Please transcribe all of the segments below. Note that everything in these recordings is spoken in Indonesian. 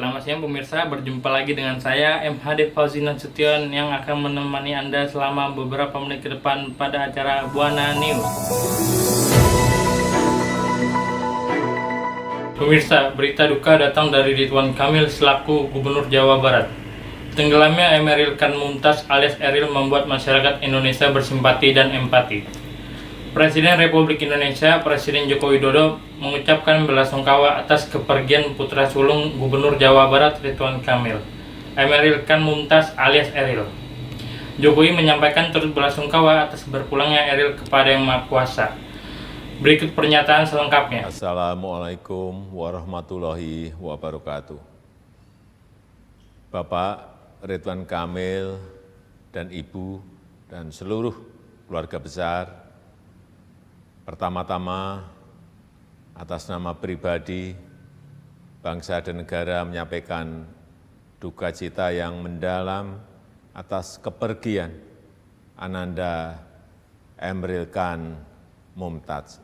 Selamat siang pemirsa, berjumpa lagi dengan saya MHD Fauzi Nasution yang akan menemani Anda selama beberapa menit ke depan pada acara Buana News. Pemirsa, berita duka datang dari Ridwan Kamil selaku Gubernur Jawa Barat. Tenggelamnya Emeril Khan Mumtaz alias Eril membuat masyarakat Indonesia bersimpati dan empati. Presiden Republik Indonesia, Presiden Joko Widodo, mengucapkan belasungkawa atas kepergian putra sulung Gubernur Jawa Barat Ridwan Kamil, Emeril Khan Mumtaz alias Eril. Jokowi menyampaikan turut belasungkawa atas berpulangnya Eril kepada Yang Maha Kuasa. Berikut pernyataan selengkapnya. Assalamualaikum warahmatullahi wabarakatuh. Bapak Ridwan Kamil dan Ibu dan seluruh keluarga besar, pertama-tama, atas nama pribadi, bangsa dan negara menyampaikan duka cita yang mendalam atas kepergian Ananda Emeril Khan Mumtaz.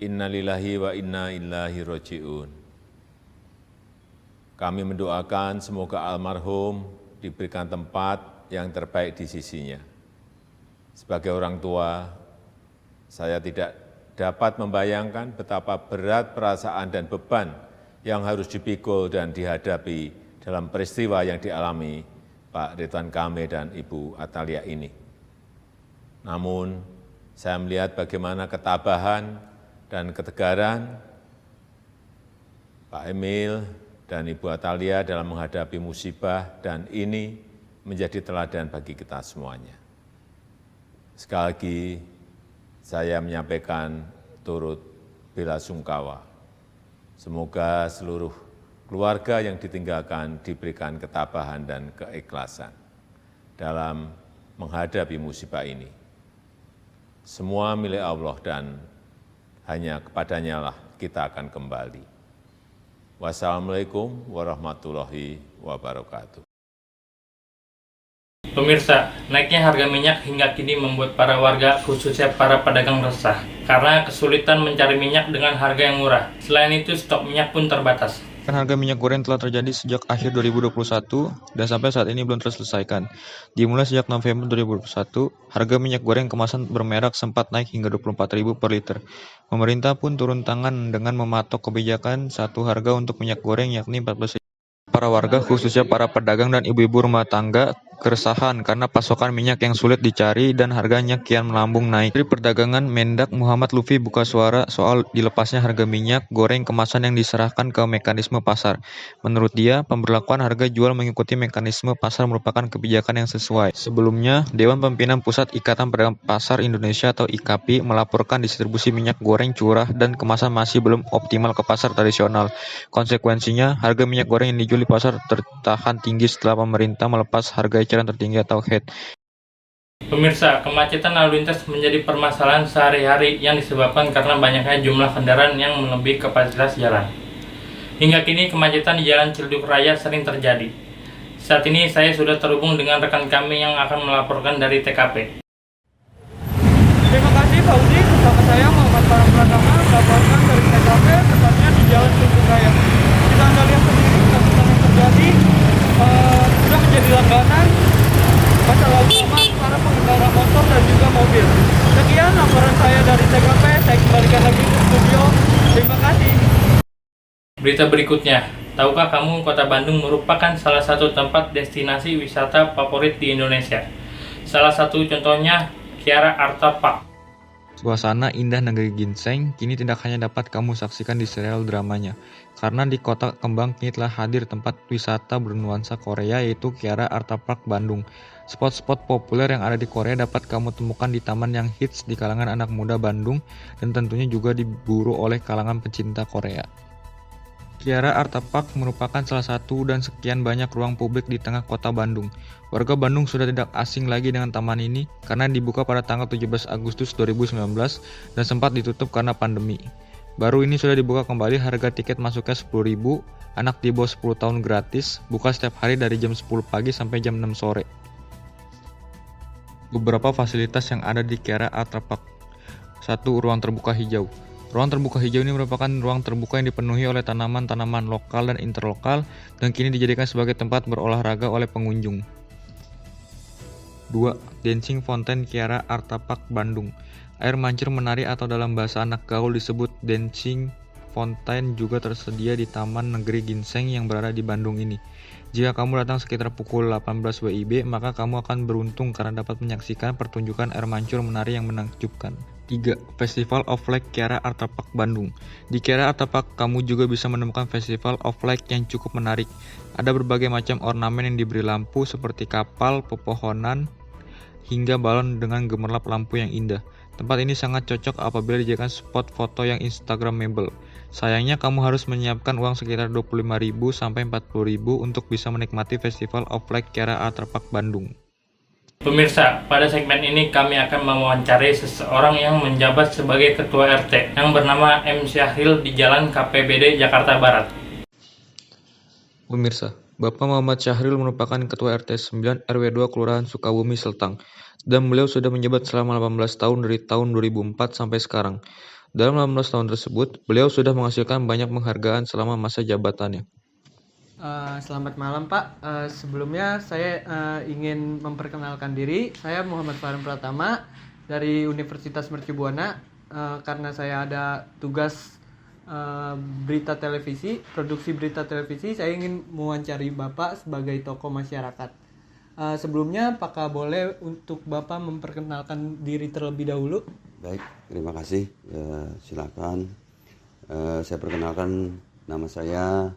Innalillahi wa inna ilaihi raji'un. Kami mendoakan semoga almarhum diberikan tempat yang terbaik di sisinya. Sebagai orang tua, saya tidak dapat membayangkan betapa berat perasaan dan beban yang harus dipikul dan dihadapi dalam peristiwa yang dialami Pak Ridwan Kamil dan Ibu Atalia ini. Namun, saya melihat bagaimana ketabahan dan ketegaran Pak Emil dan Ibu Atalia dalam menghadapi musibah, dan ini menjadi teladan bagi kita semuanya. Sekali lagi, saya menyampaikan turut belasungkawa. Semoga seluruh keluarga yang ditinggalkan diberikan ketabahan dan keikhlasan dalam menghadapi musibah ini. Semua milik Allah dan hanya kepadanya lah kita akan kembali. Wassalamualaikum warahmatullahi wabarakatuh. Pemirsa, naiknya harga minyak hingga kini membuat para warga, khususnya para pedagang resah karena kesulitan mencari minyak dengan harga yang murah. Selain itu, stok minyak pun terbatas. Harga minyak goreng telah terjadi sejak akhir 2021 dan sampai saat ini belum terselesaikan. Dimulai sejak November 2021, harga minyak goreng kemasan bermerek sempat naik hingga Rp24.000 per liter. Pemerintah pun turun tangan dengan mematok kebijakan satu harga untuk minyak goreng yakni Rp14.000. Para warga, khususnya para pedagang dan ibu-ibu rumah tangga, keresahan karena pasokan minyak yang sulit dicari dan harganya kian melambung naik. Dari Perdagangan Mendak Muhammad Lutfi buka suara soal dilepasnya harga minyak goreng kemasan yang diserahkan ke mekanisme pasar. Menurut dia, pemberlakuan harga jual mengikuti mekanisme pasar merupakan kebijakan yang sesuai. Sebelumnya, Dewan Pimpinan Pusat Ikatan Pedagang Pasar Indonesia atau IKAPI melaporkan distribusi minyak goreng curah dan kemasan masih belum optimal ke pasar tradisional. Konsekuensinya, harga minyak goreng yang dijual di pasar tertahan tinggi setelah pemerintah melepas harga eceran tertinggi atau HET. Pemirsa, kemacetan lalu lintas menjadi permasalahan sehari-hari yang disebabkan karena banyaknya jumlah kendaraan yang melebihi kapasitas jalan. Hingga kini kemacetan di Jalan Ciledug Raya sering terjadi. Saat ini saya sudah terhubung dengan rekan kami yang akan melaporkan dari TKP. Terima kasih Fauzi, bersama saya Muhammad Farah Pratama melaporkan dari TKP, tepatnya di Jalan Ciledug Raya. Kita Anda lihat sendiri kemacetan yang terjadi sudah menjadi langganan masalah utama para pengendara motor dan juga mobil. Sekian laporan saya dari TKP, saya kembalikan lagi ke studio. Terima kasih. Berita berikutnya, tahukah kamu Kota Bandung merupakan salah satu tempat destinasi wisata favorit di Indonesia? Salah satu contohnya Kiara Arta Park. Suasana indah negeri ginseng kini tidak hanya dapat kamu saksikan di serial dramanya, karena di Kota Kembang kini telah hadir tempat wisata bernuansa Korea yaitu Kiara Arta Park Bandung. Spot-spot populer yang ada di Korea dapat kamu temukan di taman yang hits di kalangan anak muda Bandung dan tentunya juga diburu oleh kalangan pecinta Korea. Kiara Arta Park merupakan salah satu dan sekian banyak ruang publik di tengah kota Bandung. Warga Bandung sudah tidak asing lagi dengan taman ini karena dibuka pada tanggal 17 Agustus 2019 dan sempat ditutup karena pandemi. Baru ini sudah dibuka kembali, harga tiket masuknya Rp10.000, anak di bawah 10 tahun gratis, buka setiap hari dari jam 10 pagi sampai jam 6 sore. Beberapa fasilitas yang ada di Kiara Arta Park. 1. Ruang terbuka hijau. Ruang terbuka hijau ini merupakan ruang terbuka yang dipenuhi oleh tanaman-tanaman lokal dan interlokal dan kini dijadikan sebagai tempat berolahraga oleh pengunjung. 2. Dancing Fountain Kiara Art Park Bandung. Air mancur menari atau dalam bahasa anak gaul disebut Dancing Fountain juga tersedia di Taman Negeri Ginseng yang berada di Bandung ini. Jika kamu datang sekitar pukul 18 WIB, maka kamu akan beruntung karena dapat menyaksikan pertunjukan air mancur menari yang menakjubkan. 3. Festival of Light Kiara Art Park Bandung. Di Kiara Art Park, kamu juga bisa menemukan Festival of Light yang cukup menarik. Ada berbagai macam ornamen yang diberi lampu seperti kapal, pepohonan, hingga balon dengan gemerlap lampu yang indah. Tempat ini sangat cocok apabila dijadikan spot foto yang instagramable. Sayangnya kamu harus menyiapkan uang sekitar 25.000 sampai 40.000 untuk bisa menikmati Festival of Light Kiara Art Park Bandung. Pemirsa, pada segmen ini kami akan mewawancarai seseorang yang menjabat sebagai Ketua RT yang bernama M. Syahril di Jalan KPBD Jakarta Barat. Pemirsa, Bapak Muhammad Syahril merupakan Ketua RT 9 RW 2 Kelurahan Sukabumi Seltang, dan beliau sudah menjabat selama 18 tahun dari tahun 2004 sampai sekarang. Dalam 18 tahun tersebut, beliau sudah menghasilkan banyak penghargaan selama masa jabatannya. Selamat malam Pak. Sebelumnya saya ingin memperkenalkan diri. Saya Muhammad Farhan Pratama dari Universitas Mercubuana. Karena saya ada tugas berita televisi, produksi berita televisi, saya ingin mewawancari Bapak sebagai tokoh masyarakat. Sebelumnya, apakah boleh untuk Bapak memperkenalkan diri terlebih dahulu? Baik, terima kasih. Silakan. Saya perkenalkan, nama saya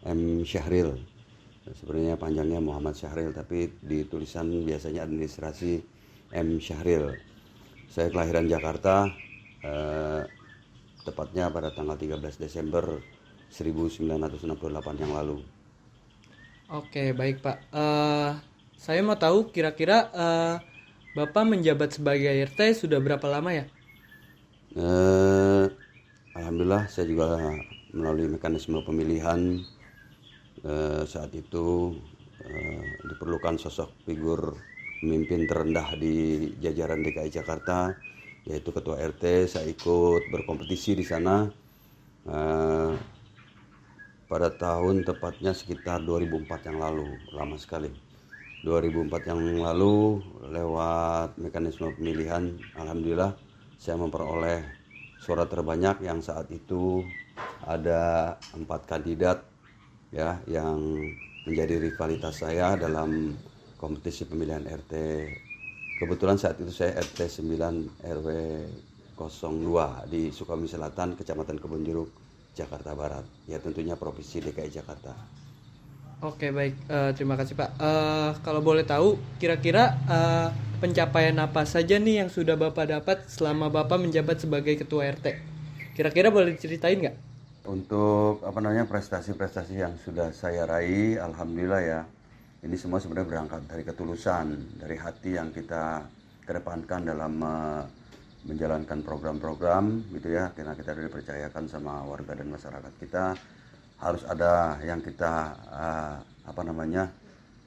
M. Syahril. Sebenarnya panjangnya Muhammad Syahril, tapi di tulisan biasanya administrasi M. Syahril. Saya kelahiran Jakarta, tepatnya pada tanggal 13 Desember 1968 yang lalu. Oke, baik Pak. Saya mau tahu kira-kira Bapak menjabat sebagai RT sudah berapa lama ya? Alhamdulillah saya juga melalui mekanisme pemilihan. Saat itu diperlukan sosok figur pemimpin terendah di jajaran DKI Jakarta, yaitu Ketua RT. Saya ikut berkompetisi di sana pada tahun tepatnya sekitar 2004 yang lalu, lama sekali. 2004 yang lalu lewat mekanisme pemilihan, alhamdulillah saya memperoleh suara terbanyak yang saat itu ada 4 kandidat ya yang menjadi rivalitas saya dalam kompetisi pemilihan RT. Kebetulan saat itu saya RT 9 RW 02 di Sukabumi Selatan, Kecamatan Kebonjeruk, Jakarta Barat. Ya tentunya Provinsi DKI Jakarta. Oke, baik. Terima kasih Pak. Kalau boleh tahu, kira-kira pencapaian apa saja nih yang sudah Bapak dapat selama Bapak menjabat sebagai Ketua RT? Kira-kira boleh diceritain nggak? Untuk prestasi-prestasi yang sudah saya raih, alhamdulillah ya. Ini semua sebenarnya berangkat dari ketulusan, dari hati yang kita kedepankan dalam menjalankan program-program gitu ya. Karena kita dipercayakan sama warga dan masyarakat kita, harus ada yang kita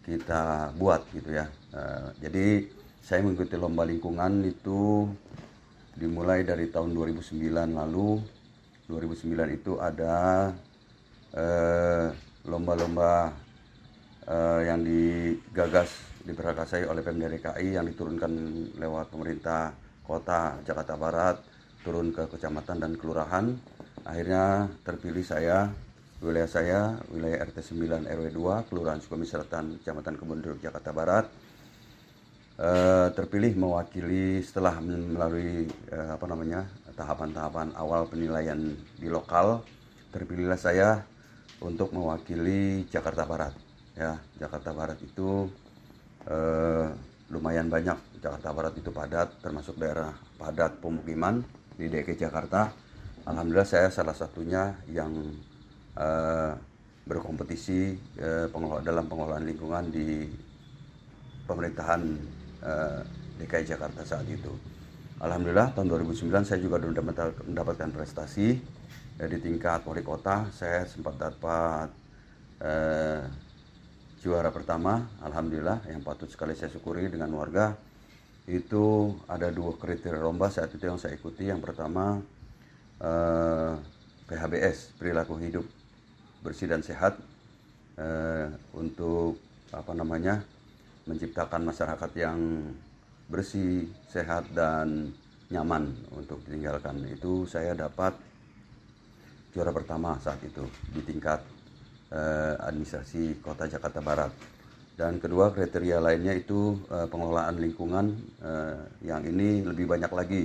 kita buat gitu ya. Jadi saya mengikuti lomba lingkungan itu dimulai dari tahun 2009 lalu. 2009 itu ada lomba-lomba yang digagas, diprakarsai oleh Pemda DKI yang diturunkan lewat pemerintah kota Jakarta Barat, turun ke kecamatan dan kelurahan. Akhirnya terpilih wilayah RT 9 RW 2 Kelurahan Sukabumi Selatan, Kecamatan Kebonjeruk, Jakarta Barat. Terpilih mewakili setelah melalui tahapan-tahapan awal penilaian di lokal, terpilihlah saya untuk mewakili Jakarta Barat. Ya, Jakarta Barat itu lumayan banyak. Jakarta Barat itu padat, termasuk daerah padat pemukiman di DKI Jakarta. Alhamdulillah saya salah satunya yang berkompetisi dalam pengelolaan lingkungan di pemerintahan DKI Jakarta saat itu. Alhamdulillah tahun 2009 saya juga mendapatkan prestasi di tingkat wali kota. Saya sempat dapat juara pertama, alhamdulillah, yang patut sekali saya syukuri dengan warga. Itu ada 2 kriteria lomba saat itu yang saya ikuti. Yang pertama PHBS, perilaku hidup bersih dan sehat, untuk menciptakan masyarakat yang bersih, sehat dan nyaman untuk ditinggalkan. Itu saya dapat juara pertama saat itu di tingkat administrasi Kota Jakarta Barat. Dan kedua, kriteria lainnya itu pengelolaan lingkungan, yang ini lebih banyak lagi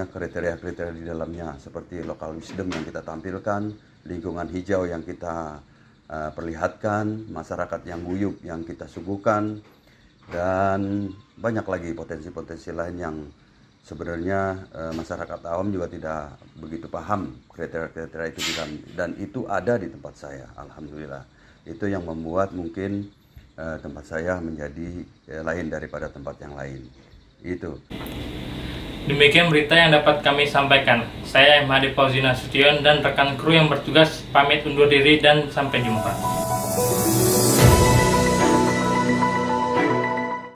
kriteria-kriteria di dalamnya, seperti local wisdom yang kita tampilkan, lingkungan hijau yang kita perlihatkan, masyarakat yang guyup yang kita suguhkan, dan banyak lagi potensi-potensi lain yang sebenarnya masyarakat awam juga tidak begitu paham kriteria-kriteria itu, dan itu ada di tempat saya. Alhamdulillah, itu yang membuat mungkin tempat saya menjadi lain daripada tempat yang lain. Itu. Demikian berita yang dapat kami sampaikan. Saya M. Hadi Fauzina Sution dan rekan kru yang bertugas pamit undur diri dan sampai jumpa.